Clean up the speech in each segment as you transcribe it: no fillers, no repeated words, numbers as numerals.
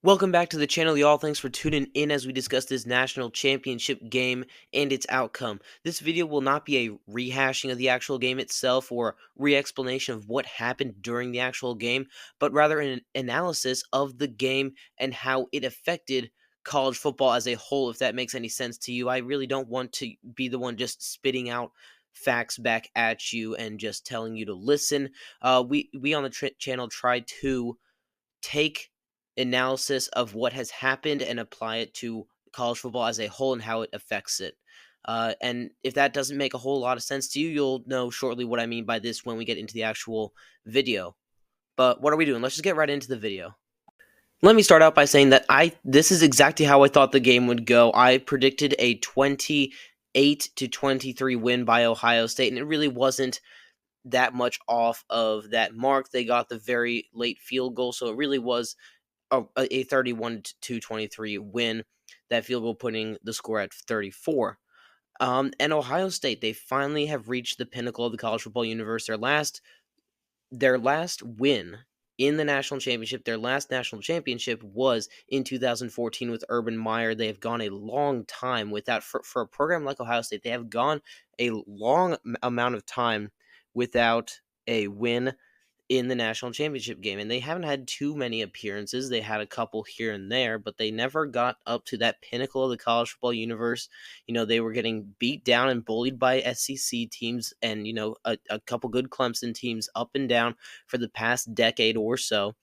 Welcome back to the channel, y'all. Thanks for tuning in as we discuss this national championship game and its outcome. This video will not be a rehashing of the actual game itself or re-explanation of what happened during the actual game, but rather an analysis of the game and how it affected college football as a whole, if that makes any sense to you. I really don't want to be the one just spitting out facts back at you and just telling you to listen. We on the channel try to take analysis of what has happened and apply it to college football as a whole and how it affects it. And if that doesn't make a whole lot of sense to you, you'll know shortly what I mean by this when we get into the actual video. But what are we doing? Let's just get right into the video. Let me start out by saying that this is exactly how I thought the game would go. I predicted a 28-23 win by Ohio State, and it really wasn't that much off of that mark. They got the very late field goal, so it really was a 31-23 win. That field goal putting the score at 34. And Ohio State, they finally have reached the pinnacle of the college football universe. Their last win in the national championship, their last national championship was in 2014 with Urban Meyer. They have gone a long time without, for a program like Ohio State, they have gone a long amount of time without a win in the national championship game, and they haven't had too many appearances. They had a couple here and there, but they never got up to that pinnacle of the college football universe. They were getting beat down and bullied by SEC teams and, a couple good Clemson teams up and down for the past decade or so.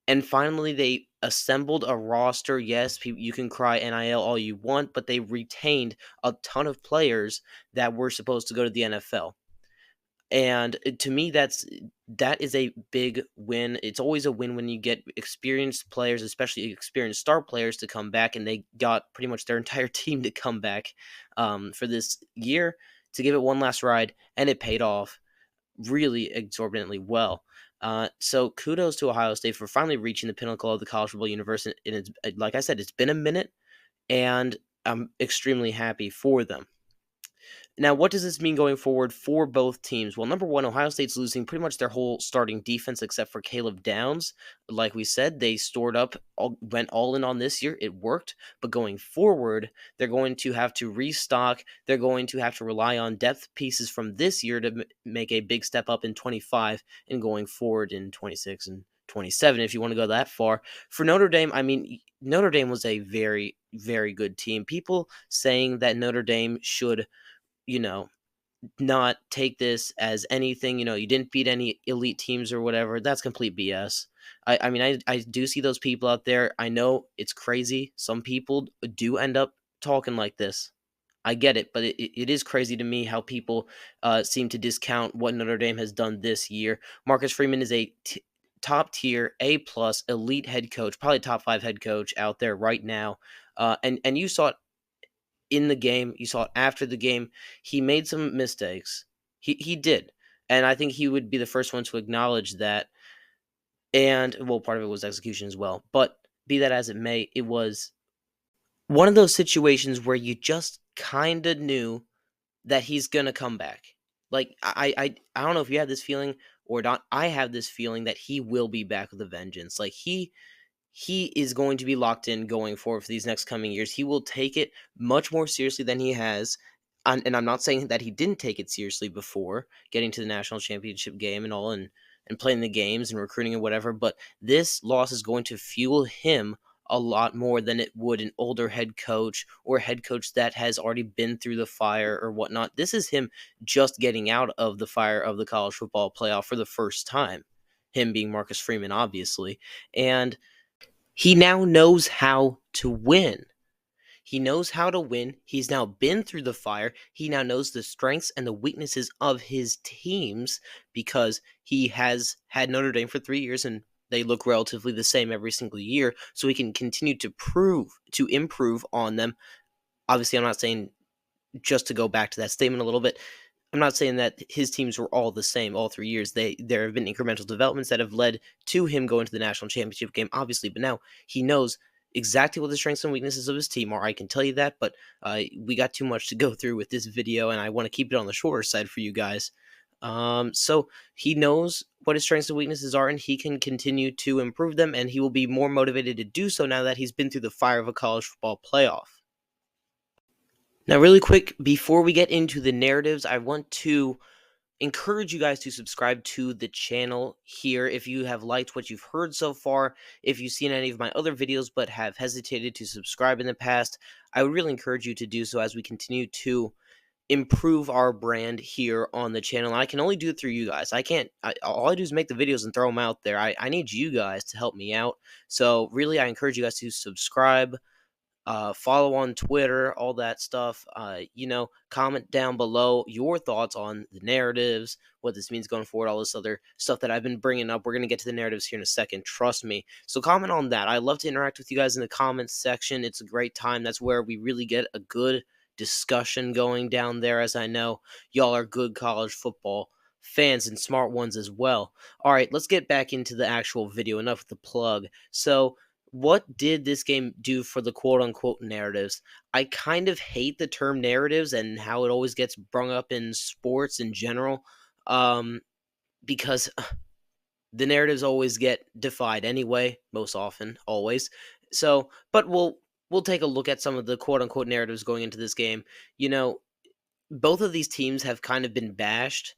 And finally, they assembled a roster. Yes, you can cry NIL all you want, but they retained a ton of players that were supposed to go to the NFL. And to me, that is a big win. It's always a win when you get experienced players, especially experienced star players, to come back, and they got pretty much their entire team to come back for this year to give it one last ride, and it paid off really exorbitantly well. So kudos to Ohio State for finally reaching the pinnacle of the college football universe. And it's, like I said, it's been a minute, and I'm extremely happy for them. Now, what does this mean going forward for both teams? Well, number one, Ohio State's losing pretty much their whole starting defense except for Caleb Downs. Like we said, they stored up, went all in on this year. It worked. But going forward, they're going to have to restock. They're going to have to rely on depth pieces from this year to make a big step up in 25 and going forward in 26 and 27, if you want to go that far. For Notre Dame, I mean, Notre Dame was a very, very good team. People saying that Notre Dame should not take this as anything, you didn't beat any elite teams or whatever. That's complete BS. I mean, I do see those people out there. I know it's crazy. Some people do end up talking like this. I get it, but it is crazy to me how people seem to discount what Notre Dame has done this year. Marcus Freeman is a top tier, A+ elite head coach, probably top 5 head coach out there right now. And you saw it in the game. You saw it after the game. He made some mistakes. He did. And I think he would be the first one to acknowledge that. And, well, part of it was execution as well. But be that as it may, it was one of those situations where you just kind of knew that he's going to come back. Like, I don't know if you have this feeling or not. I have this feeling that he will be back with a vengeance. Like, he is going to be locked in going forward for these next coming years. He will take it much more seriously than he has. And I'm not saying that he didn't take it seriously before getting to the national championship game and all, and playing the games and recruiting and whatever. But this loss is going to fuel him a lot more than it would an older head coach or a head coach that has already been through the fire or whatnot. This is him just getting out of the fire of the college football playoff for the first time. Him being Marcus Freeman, obviously. And he now knows how to win. He knows how to win. He's now been through the fire. He now knows the strengths and the weaknesses of his teams because he has had Notre Dame for 3 years and they look relatively the same every single year. So he can continue to improve on them. Obviously, I'm not saying, just to go back to that statement a little bit, I'm not saying that his teams were all the same all 3 years. There have been incremental developments that have led to him going to the national championship game, obviously. But now he knows exactly what the strengths and weaknesses of his team are. I can tell you that, but we got too much to go through with this video, and I want to keep it on the shorter side for you guys. So he knows what his strengths and weaknesses are, and he can continue to improve them, and he will be more motivated to do so now that he's been through the fire of a college football playoff. Now, really quick, before we get into the narratives, I want to encourage you guys to subscribe to the channel here if you have liked what you've heard so far. If you've seen any of my other videos but have hesitated to subscribe in the past, I would really encourage you to do so as we continue to improve our brand here on the channel. I can only do it through you guys. All I do is make the videos and throw them out there. I need you guys to help me out. So really, I encourage you guys to subscribe, follow on Twitter, all that stuff. Comment down below your thoughts on the narratives, what this means going forward, all this other stuff that I've been bringing up. We're going to get to the narratives here in a second, trust me. So comment on that. I love to interact with you guys in the comments section. It's a great time. That's where we really get a good discussion going down there, as I know y'all are good college football fans and smart ones as well. All right, let's get back into the actual video. Enough with the plug. So what did this game do for the quote unquote narratives? I kind of hate the term narratives and how it always gets brung up in sports in general, because the narratives always get defied anyway, most often, always. So, but we'll take a look at some of the quote unquote narratives going into this game. Both of these teams have kind of been bashed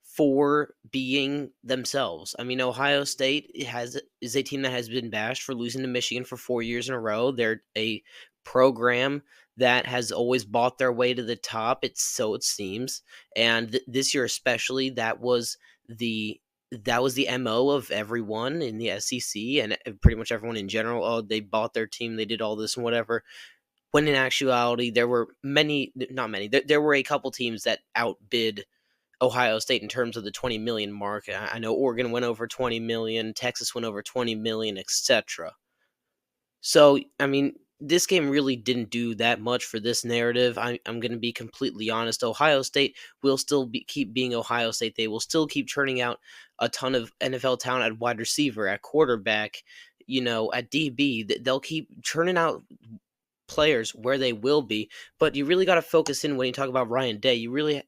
for being themselves. I mean, Ohio State is a team that has been bashed for losing to Michigan for 4 years in a row. They're a program that has always bought their way to the top. So it seems, and this year especially, that was the MO of everyone in the SEC and pretty much everyone in general. Oh, they bought their team, they did all this and whatever. When in actuality, there were not many. There were a couple teams that outbid Ohio State in terms of the 20 million mark. I know Oregon went over 20 million, Texas went over 20 million, etc. So, I mean, this game really didn't do that much for this narrative. I'm going to be completely honest. Ohio State will still keep being Ohio State. They will still keep churning out a ton of NFL talent at wide receiver, at quarterback, at DB. They'll keep churning out players where they will be, but you really got to focus in when you talk about Ryan Day. When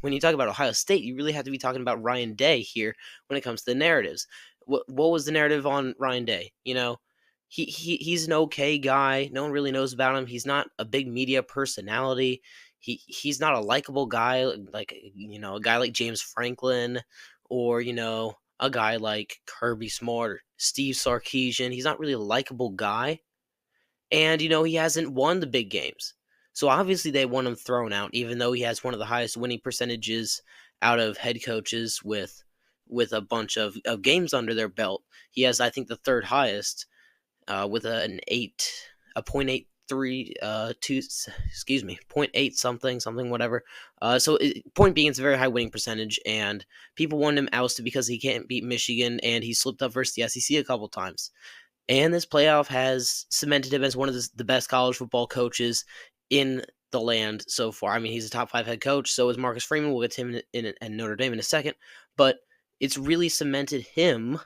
you talk about Ohio State, you really have to be talking about Ryan Day here when it comes to the narratives. What was the narrative on Ryan Day? He's an okay guy. No one really knows about him. He's not a big media personality. He's not a likable guy like a guy like James Franklin, or a guy like Kirby Smart or Steve Sarkisian. He's not really a likable guy. And, he hasn't won the big games. So obviously they want him thrown out, even though he has one of the highest winning percentages out of head coaches with a bunch of games under their belt. He has, I think, the third highest with a 0.83, 0.8 something, whatever. Point being, it's a very high winning percentage, and people want him ousted because he can't beat Michigan, and he slipped up versus the SEC a couple times. And this playoff has cemented him as one of the best college football coaches in the land so far. I mean, he's a top 5 head coach. So is Marcus Freeman. We'll get to him in Notre Dame in a second. But it's really cemented him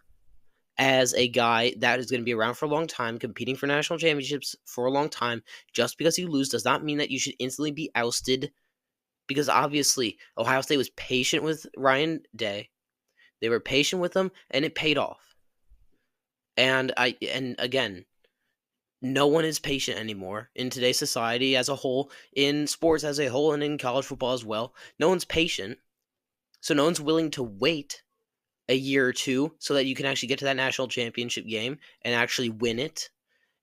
as a guy that is going to be around for a long time, competing for national championships for a long time. Just because you lose does not mean that you should instantly be ousted, because obviously Ohio State was patient with Ryan Day. They were patient with him, and it paid off. And again, no one is patient anymore in today's society as a whole, in sports as a whole, and in college football as well. No one's patient. So no one's willing to wait a year or two so that you can actually get to that national championship game and actually win it,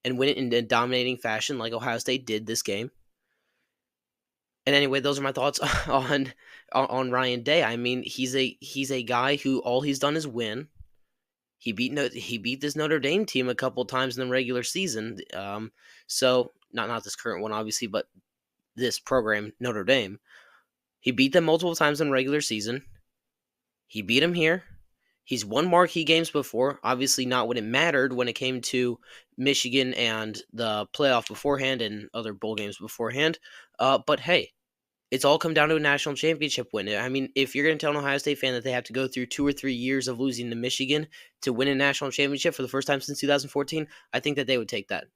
and win it in a dominating fashion like Ohio State did this game. And anyway, those are my thoughts on Ryan Day. I mean, he's a guy who all he's done is win. He beat this Notre Dame team a couple times in the regular season. So not this current one, obviously, but this program, Notre Dame. He beat them multiple times in the regular season. He beat them here. He's won marquee games before. Obviously, not when it mattered, when it came to Michigan and the playoff beforehand and other bowl games beforehand. But hey, it's all come down to a national championship win. I mean, if you're going to tell an Ohio State fan that they have to go through 2 or 3 years of losing to Michigan to win a national championship for the first time since 2014, I think that they would take that.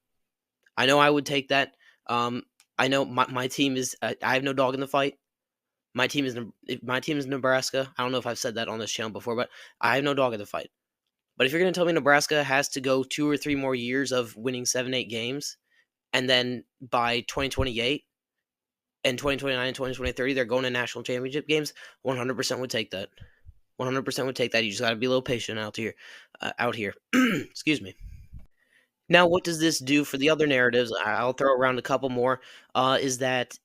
I know I would take that. I know my team is, I have no dog in the fight. My team is Nebraska. I don't know if I've said that on this channel before, but I have no dog in the fight. But if you're going to tell me Nebraska has to go 2 or 3 more years of winning 7, 8 games, and then by 2028 and 2029 and 2030 they're going to national championship games, 100% would take that. 100% would take that. You just got to be a little patient out here. Out here. Excuse me. Now, what does this do for the other narratives? I'll throw around a couple more. Is that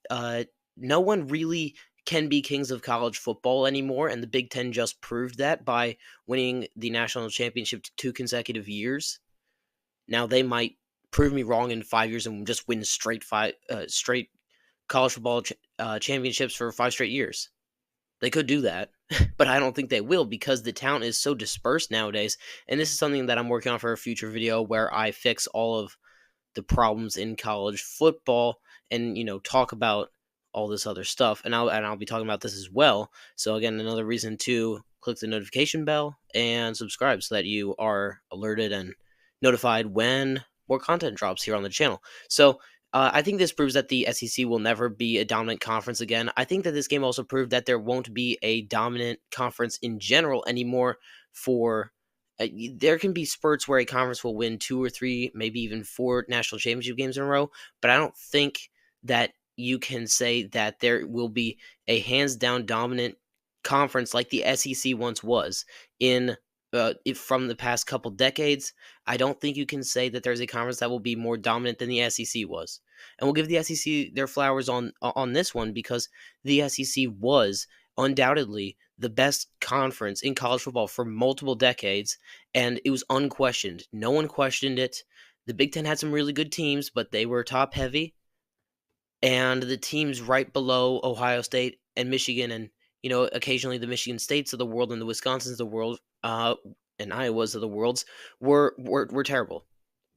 no one really can be kings of college football anymore, and the Big Ten just proved that by winning the national championship 2 consecutive years. Now they might prove me wrong in 5 years and just win straight college football championships for 5 straight years. They could do that, but I don't think they will because the talent is so dispersed nowadays. And this is something that I'm working on for a future video where I fix all of the problems in college football and talk about all this other stuff. And I'll be talking about this as well. So again, another reason to click the notification bell and subscribe so that you are alerted and notified when more content drops here on the channel. So I think this proves that the SEC will never be a dominant conference again. I think that this game also proved that there won't be a dominant conference in general anymore. There can be spurts where a conference will win 2 or 3, maybe even 4 national championship games in a row, but I don't think that you can say that there will be a hands down dominant conference like the SEC once was from the past couple decades. I don't think you can say that there's a conference that will be more dominant than the SEC was. And we'll give the SEC their flowers on this one because the SEC was undoubtedly the best conference in college football for multiple decades, and it was unquestioned. No one questioned it. The Big Ten had some really good teams, but they were top heavy, and the teams right below Ohio State and Michigan and occasionally the Michigan States of the world and the Wisconsins of the world, and Iowas of the worlds were terrible.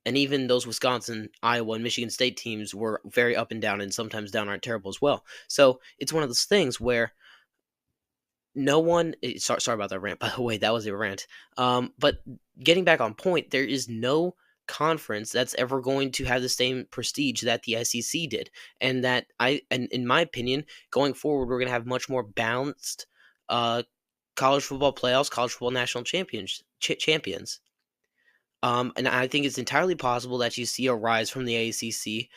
And even those Wisconsin, Iowa, and Michigan State teams were very up and down and sometimes downright terrible as well. So it's one of those things where no one. Sorry about that rant, by the way. That was a rant. But getting back on point, there is no conference that's ever going to have the same prestige that the SEC did, and in my opinion, going forward, we're going to have much more balanced college football playoffs, college football national champions. And I think it's entirely possible that you see a rise from the ACC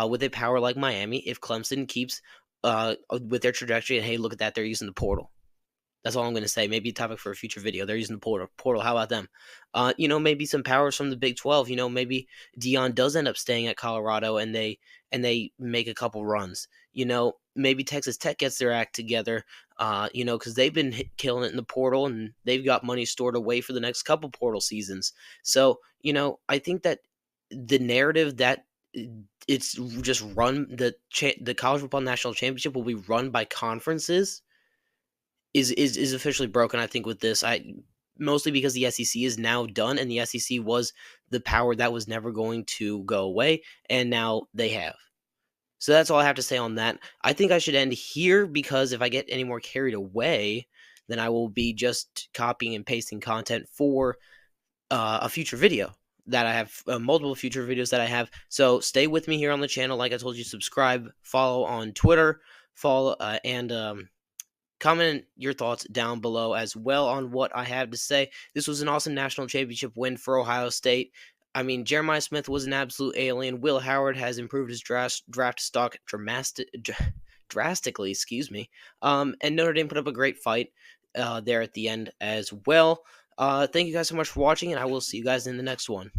with a power like Miami if Clemson keeps with their trajectory. And hey, look at that, they're using the portal. That's all I'm going to say. Maybe a topic for a future video. They're using the portal. How about them? Maybe some powers from the Big 12. Maybe Deion does end up staying at Colorado and they make a couple runs. Maybe Texas Tech gets their act together. Because they've been killing it in the portal and they've got money stored away for the next couple portal seasons. So I think that the narrative that it's just run the college football national championship will be run by conferences is officially broken. I think with this, mostly because the SEC is now done, and the SEC was the power that was never going to go away, and now they have. So that's all I have to say on that. I think I should end here because if I get any more carried away, then I will be just copying and pasting content for a future video that I have, multiple future videos that I have. So stay with me here on the channel. Like I told you, subscribe, follow on Twitter, follow, and comment your thoughts down below as well on what I have to say. This was an awesome national championship win for Ohio State. I mean, Jeremiah Smith was an absolute alien. Will Howard has improved his draft stock drastically, and Notre Dame put up a great fight there at the end as well. Thank you guys so much for watching, and I will see you guys in the next one.